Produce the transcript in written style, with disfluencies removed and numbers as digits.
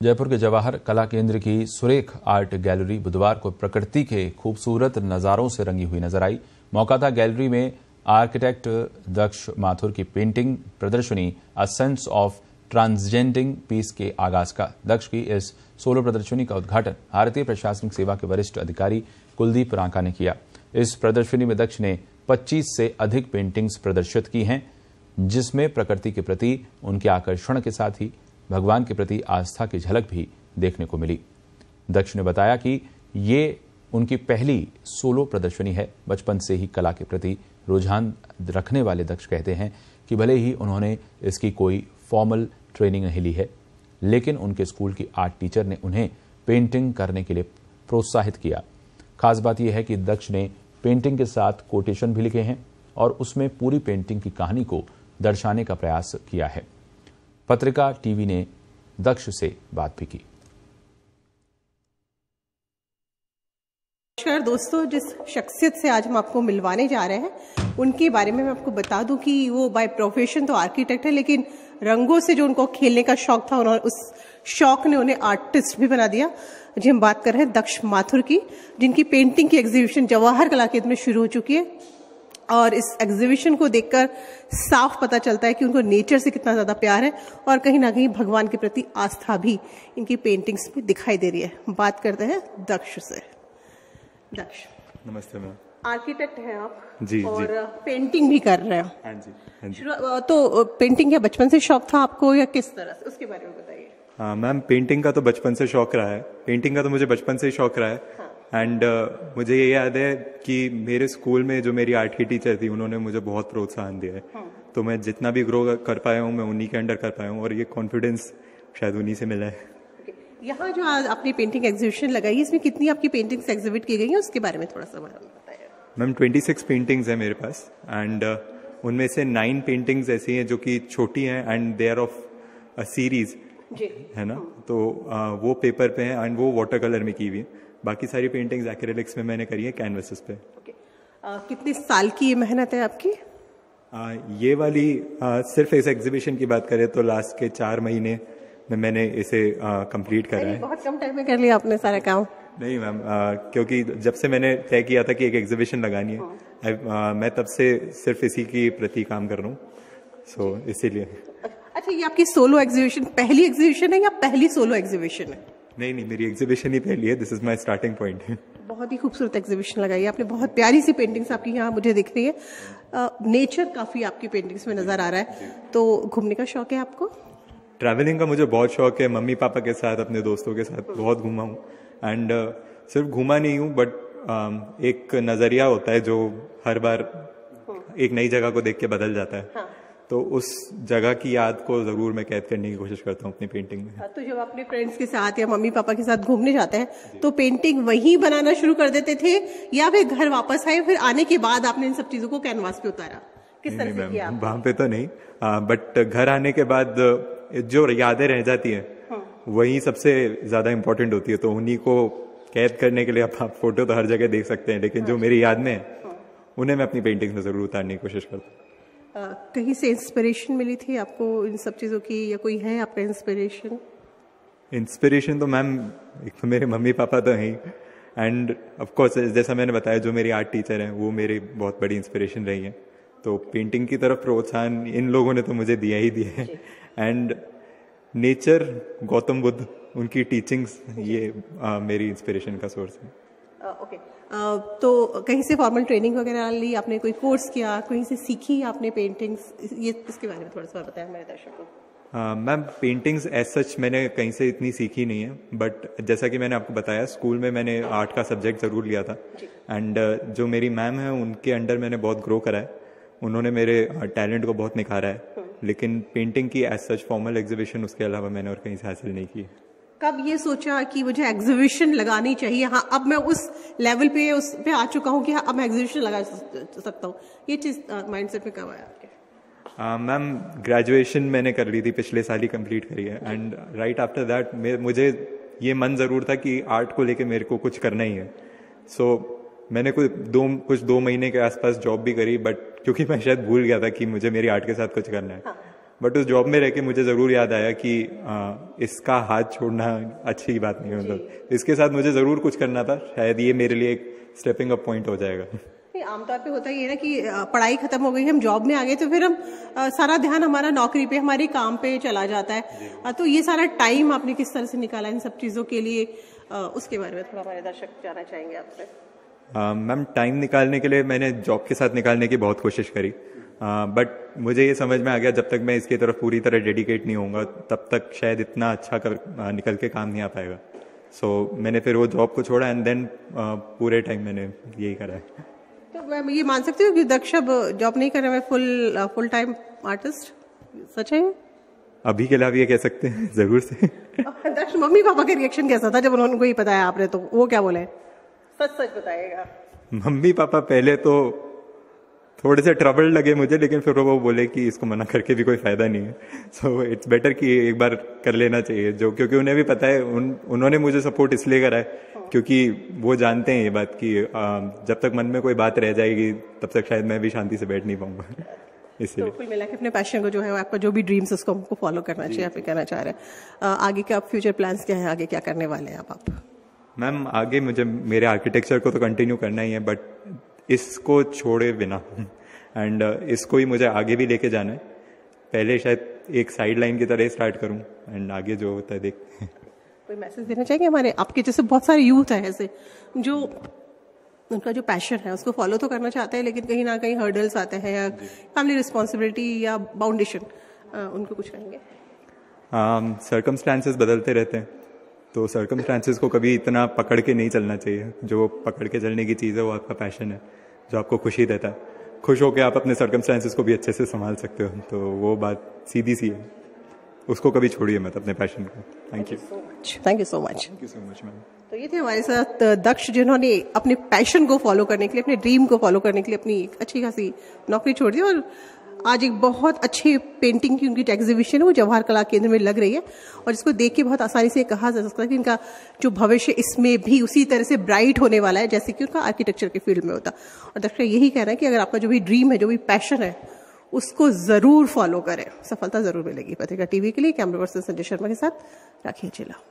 जयपुर के जवाहर कला केंद्र की सुरेख आर्ट गैलरी बुधवार को प्रकृति के खूबसूरत नजारों से रंगी हुई नजर आई। मौका था गैलरी में आर्किटेक्ट दक्ष माथुर की पेंटिंग प्रदर्शनी a sense of transcending peace के आगाज का। दक्ष की इस सोलो प्रदर्शनी का उद्घाटन भारतीय प्रशासनिक सेवा के वरिष्ठ अधिकारी कुलदीप रांका ने किया। इस प्रदर्शनी में दक्ष ने 25 से अधिक पेंटिंग्स प्रदर्शित की हैं, जिसमें प्रकृति के प्रति उनके आकर्षण के साथ ही भगवान के प्रति आस्था की झलक भी देखने को मिली। दक्ष ने बताया कि ये उनकी पहली सोलो प्रदर्शनी है। बचपन से ही कला के प्रति रुझान रखने वाले दक्ष कहते हैं कि भले ही उन्होंने इसकी कोई फॉर्मल ट्रेनिंग नहीं ली है, लेकिन उनके स्कूल की आर्ट टीचर ने उन्हें पेंटिंग करने के लिए प्रोत्साहित किया। खास बात यह है कि दक्ष ने पेंटिंग के साथ कोटेशन भी लिखे हैं और उसमें पूरी पेंटिंग की कहानी को दर्शाने का प्रयास किया है। पत्रिका टीवी ने दक्ष से बात भी की। नमस्कार दोस्तों, जिस शख्सियत से आज हम आपको मिलवाने जा रहे हैं उनके बारे में मैं आपको बता दूं कि वो बाय प्रोफेशन तो आर्किटेक्ट है, लेकिन रंगों से जो उनको खेलने का शौक था, उन्होंने उस शौक ने उन्हें आर्टिस्ट भी बना दिया। जी हम बात कर रहे हैं दक्ष माथुर की, जिनकी पेंटिंग की एग्जीबिशन जवाहर कला केंद्र में शुरू हो चुकी है। और इस एग्जीबिशन को देखकर साफ पता चलता है कि उनको नेचर से कितना ज्यादा प्यार है और कहीं ना कहीं भगवान के प्रति आस्था भी इनकी पेंटिंग्स में दिखाई दे रही है। बात करते हैं दक्ष से। दक्ष, नमस्ते मैम। आर्किटेक्ट हैं आप जी और जी। पेंटिंग भी कर रहे हो। हाँ जी, हाँ जी। तो पेंटिंग क्या बचपन से शौक था आपको या किस तरह से, उसके बारे में बताइए। हाँ मैम, पेंटिंग का तो बचपन से शौक रहा है। पेंटिंग का तो मुझे बचपन से ही शौक रहा है। हाँ। एंड मुझे ये याद है कि मेरे स्कूल में जो मेरी आर्ट की टीचर थी, उन्होंने मुझे बहुत प्रोत्साहन दिया है। तो मैं जितना भी ग्रो कर पाया हूँ, मैं उन्हीं के अंडर कर पाया हूँ और ये कॉन्फिडेंस शायद उन्हीं से मिला है। यहाँ जो आज आपने पेंटिंग एग्जीबिशन लगाई, इसमें कितनी आपकी पेंटिंग्स एग्जिबिट की गई है, उसके बारे में थोड़ा सा बताइए। मैम 26 पेंटिंग्स है मेरे पास एंड उनमें से 9 पेंटिंग्स ऐसी हैं जो कि छोटी हैं and they are of a series, है ना। तो वो पेपर पे हैं एंड वो वाटर कलर में की हुई है। बाकी सारी पेंटिंग्स एक्रिलिक्स में मैंने करी है, कैनवसेस पे। कितने साल की ये मेहनत है आपकी? ये वाली सिर्फ इस एग्जीबिशन की बात करें तो लास्ट के 4 महीने में मैंने इसे कंप्लीट करा है। बहुत कम टाइम में कर लिया आपने सारा काम। नहीं मैम, क्योंकि जब से मैंने तय किया था कि एक एग्जीबिशन लगानी है, मैं तब से सिर्फ इसी की प्रति काम कर रहा हूँ, सो इसीलिए। अच्छा, ये आपकी सोलो एग्जीबिशन पहली एग्जीबिशन है या पहली सोलो एग्जीबिशन है? नहीं, मेरी एग्जीबिशन ही पहली है। This is my starting point. बहुत ही खूबसूरत एग्जीबिशन लगाई है आपने, बहुत प्यारी सी पेंटिंग्स आपकी यहाँ मुझे दिख रही है। नेचर काफी आपकी पेंटिंग्स में नजर आ रहा है। तो घूमने का शौक है आपको? ट्रैवलिंग का मुझे बहुत शौक है। मम्मी पापा के साथ, अपने दोस्तों के साथ बहुत घूमा हूँ एंड सिर्फ घूमा नहीं हूँ, बट एक नजरिया होता है जो हर बार एक नई जगह को देख के बदल जाता है। हाँ। तो उस जगह की याद को जरूर मैं कैद करने की कोशिश करता हूँ अपनी पेंटिंग में। तो जब अपने फ्रेंड्स के साथ या मम्मी पापा के साथ घूमने जाते हैं तो पेंटिंग वहीं बनाना शुरू कर देते थे या फिर घर वापस आए, फिर आने के बाद आपने इन सब चीजों को कैनवास पे उतारा? किस तरह से किया? वहां पे तो नहीं, बट घर आने के बाद जो यादें रह जाती है, वही सबसे ज्यादा इम्पोर्टेंट होती है। तो उन्हीं को कैद करने के लिए आप फोटो तो हर जगह देख सकते हैं, लेकिन जो मेरी याद में है उन्हें मैं अपनी पेंटिंग में जरूर उतारने की कोशिश करता हूँ। कहीं से इंस्पिरेशन मिली थी आपको इन सब चीजों की, या कोई है आपका इंस्पिरेशन? इंस्पिरेशन तो मैम एक तो मेरे मम्मी पापा तो हैं, एंड ऑफ कोर्स जैसा मैंने बताया जो मेरी आर्ट टीचर हैं वो मेरी बहुत बड़ी इंस्पिरेशन रही है। तो पेंटिंग की तरफ प्रोत्साहन इन लोगों ने तो मुझे दिया ही दिया है। एंड नेचर, गौतम बुद्ध, उनकी टीचिंग्स, ये मेरी इंस्पिरेशन का सोर्स है। ओके, तो कहीं से फॉर्मल ट्रेनिंग वगैरह ली आपने, कोई कोर्स किया, कहीं से सीखी आपने पेंटिंग्स, ये इसके बारे में थोड़ा सा बताया हमारे दर्शकों को। मैम पेंटिंग्स एज सच मैंने कहीं से इतनी सीखी नहीं है, बट जैसा कि मैंने आपको बताया स्कूल में मैंने आर्ट का सब्जेक्ट जरूर लिया था एंड जो मेरी मैम है उनके अंडर मैंने बहुत ग्रो करा है। उन्होंने मेरे टैलेंट को बहुत निखारा है, लेकिन पेंटिंग की एज सच फॉर्मल एग्जीबिशन उसके अलावा मैंने और कहीं से हासिल नहीं की। कब ये सोचा कि मुझे एग्जीबिशन लगानी चाहिए? हाँ, अब मैं उस लेवल पे उस पे आ चुका हूँ कि हाँ, अब मैं एग्जीबिशन लगा सकता हूँ, ये चीज माइंडसेट में कब आया आपके? मैम ग्रेजुएशन मैंने कर ली थी, पिछले साल ही कंप्लीट करी है एंड राइट आफ्टर दैट मुझे ये मन जरूर था कि आर्ट को लेके मेरे को कुछ करना ही है। सो मैंने कुछ 2 महीने के आसपास जॉब भी करी, बट क्योंकि मैं शायद भूल गया था कि मुझे मेरी आर्ट के साथ कुछ करना है। बट उस जॉब में रह के मुझे ज़रूर याद आया कि इसका हाथ छोड़ना अच्छी बात नहीं है, मतलब इसके साथ मुझे ज़रूर कुछ करना था, शायद ये मेरे लिए एक स्टेपिंग अप पॉइंट हो जाएगा। आमतौर पे होता ही है ना कि पढ़ाई खत्म हो गई, हम जॉब में आ गए, तो फिर हम सारा ध्यान हमारा नौकरी पे, हमारे काम पे चला जाता है। तो ये सारा टाइम आपने किस तरह से निकाला इन सब चीज़ों के लिए, उसके बारे में थोड़ा हमारे दर्शक जानना चाहेंगे आपसे। मैम, टाइम निकालने के लिए मैंने जॉब के साथ निकालने की बहुत कोशिश करी, बट मुझे ये समझ में आ गया जब तक मैं इसकी तरफ पूरी तरह डेडिकेट नहीं होऊंगा तब तक शायद इतना अच्छा निकल के काम नहीं आ पाएगा। सो मैंने फिर वो जॉब को छोड़ा एंड देन पूरे टाइम मैंने यही करा है। तो मैं ये मान सकती हूँ कि दक्ष अब जॉब नहीं कर रहे हैं, फुल टाइम आर्टिस्ट, सच है? अभी के लिए आप ये कह सकते हैं, जरूर से। दक्ष, मम्मी पापा का रिएक्शन कैसा था जब उनको ही बताया आपने, तो वो क्या बोले? सच सच बताइएगा। मम्मी पापा पहले तो थोड़े से ट्रबल लगे मुझे, लेकिन फिर वो बोले कि इसको मना करके भी कोई फायदा नहीं है, सो इट्स बेटर कि एक बार कर लेना चाहिए, जो क्योंकि उन्हें भी पता है, उन्होंने मुझे सपोर्ट इसलिए करा है क्योंकि वो जानते हैं ये बात कि जब तक मन में कोई बात रह जाएगी तब तक शायद मैं भी शांति से बैठ नहीं पाऊंगा। इसलिए तो कुल मिला के अपने पैशन को जो है, आपका जो भी ड्रीम्स उसको हमको फॉलो करना चाहिए, आप कहना चाह रहे हैं। आगे के आप फ्यूचर प्लान्स क्या है, आगे क्या करने वाले हैं आप? मैम, आगे मुझे मेरे आर्किटेक्चर को तो कंटिन्यू करना ही है, बट इसको छोड़े बिना एंड इसको ही मुझे आगे भी लेके जाना है। पहले शायद एक साइड लाइन की तरह स्टार्ट करूं एंड आगे जो होता है देखते हैं। कोई मैसेज देना चाहिए हमारे, आपके जैसे बहुत सारे यूथ है ऐसे जो उनका जो पैशन है उसको फॉलो तो करना चाहते हैं, लेकिन कहीं ना कहीं हर्डल्स आते हैं या फैमिली रिस्पॉन्सिबिलिटी या बाउंडेशन, उनको कुछ कहेंगे? सर्कमस्टांसेस बदलते रहते हैं, तो सर्कमस्टांसेस को कभी इतना पकड़ के नहीं चलना चाहिए। जो पकड़ के चलने की चीज़ है वो आपका पैशन है, जो आपको खुशी देता है। खुश होकर आप अपने सर्कमस्टांसेस को भी अच्छे से संभाल सकते हो, तो वो बात सीधी सी है, उसको कभी छोड़िए मत अपने पैशन को। Thank you so much. Thank you so much. Thank you so much ma'am. तो ये थे हमारे साथ दक्ष, जिन्होंने अपने पैशन को फॉलो करने के लिए, अपने ड्रीम को फॉलो करने के लिए अपनी अच्छी खासी नौकरी छोड़ दी, और आज एक बहुत अच्छी पेंटिंग की उनकी एग्जीबिशन है वो जवाहर कला केंद्र में लग रही है, और इसको देख के बहुत आसानी से कहा जा सकता है कि इनका जो भविष्य इसमें भी उसी तरह से ब्राइट होने वाला है जैसे कि उनका आर्किटेक्चर के फील्ड में होता। और दक्ष यही कहना है कि अगर आपका जो भी ड्रीम है, जो भी पैशन है, उसको जरूर फॉलो करें, सफलता जरूर मिलेगी। पत्रिका टीवी के लिए कैमरा पर्सन संजय शर्मा के साथ राखी चिल्ला।